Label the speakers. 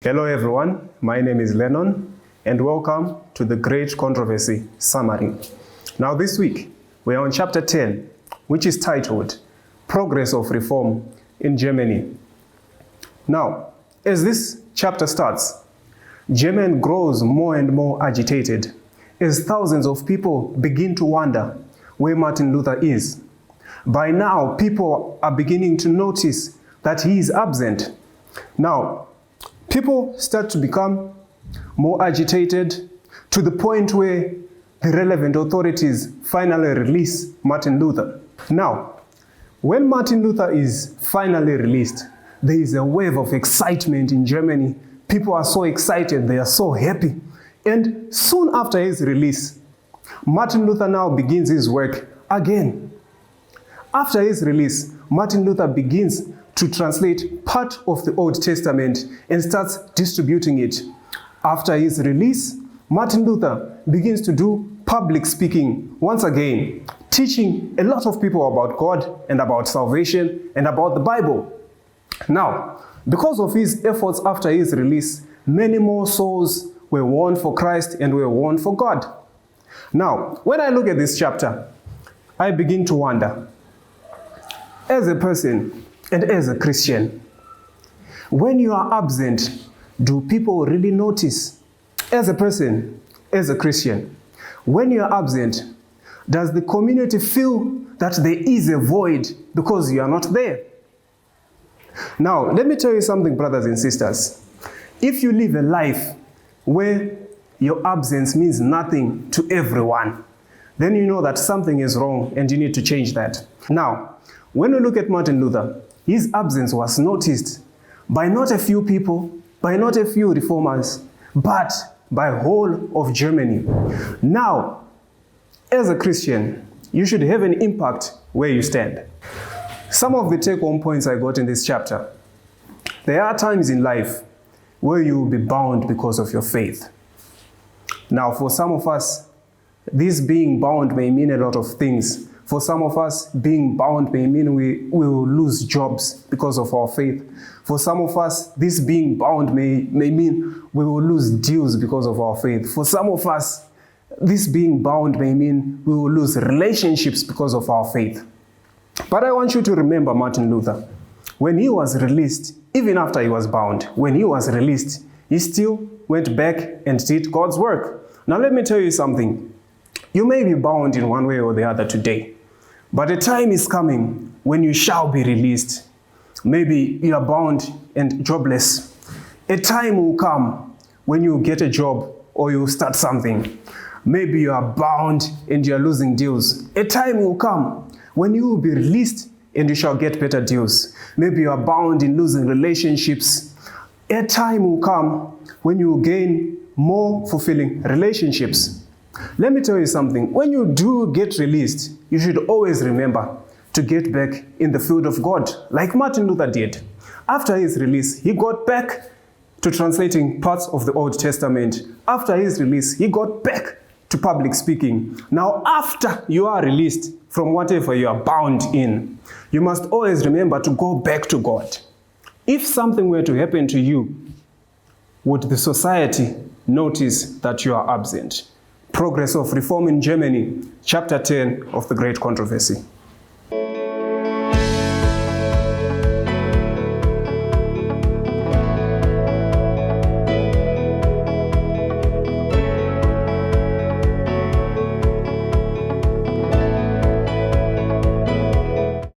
Speaker 1: Hello everyone, my name is Lennon and welcome to the Great Controversy Summary. Now this week we are on chapter 10, which is titled Progress of Reform in Germany. Now, as this chapter starts, Germany grows more and more agitated as thousands of people begin to wonder where Martin Luther is. By now, people are beginning to notice that he is absent. Now, people start to become more agitated to the point where the relevant authorities finally release Martin Luther. Now, when Martin Luther is finally released, there is a wave of excitement in Germany. People are so excited, they are so happy. And soon after his release, Martin Luther now begins his work again. After his release, Martin Luther begins to translate part of the Old Testament and starts distributing it. After his release, Martin Luther begins to do public speaking once again, teaching a lot of people about God and about salvation and about the Bible. Now, because of his efforts after his release, many more souls were won for Christ and were won for God. Now, when I look at this chapter, I begin to wonder, as a person and as a Christian, when you are absent, do people really notice? As a person, as a Christian, when you are absent, does the community feel that there is a void because you are not there? Now, let me tell you something, brothers and sisters. If you live a life where your absence means nothing to everyone, then you know that something is wrong and you need to change that. Now, when we look at Martin Luther, his absence was noticed by not a few people, by not a few reformers, but by whole of Germany. Now, as a Christian, you should have an impact where you stand. Some of the take-home points I got in this chapter. There are times in life where you will be bound because of your faith. Now, for some of us, this being bound may mean a lot of things. For some of us, being bound may mean we will lose jobs because of our faith. For some of us, this being bound may mean we will lose deals because of our faith. For some of us, this being bound may mean we will lose relationships because of our faith. But I want you to remember Martin Luther. When he was released, even after he was bound, when he was released, he still went back and did God's work. Now let me tell you something. You may be bound in one way or the other today, but a time is coming when you shall be released. Maybe you are bound and jobless. A time will come when you get a job or you start something. Maybe you are bound and you are losing deals. A time will come when you will be released and you shall get better deals. Maybe you are bound in losing relationships. A time will come when you will gain more fulfilling relationships. Let me tell you something. When you do get released, you should always remember to get back in the field of God, like Martin Luther did. After his release, he got back to translating parts of the Old Testament. After his release, he got back to public speaking. Now, after you are released from whatever you are bound in, you must always remember to go back to God. If something were to happen to you, would the society notice that you are absent? Progress of Reform in Germany, chapter 10 of the Great Controversy.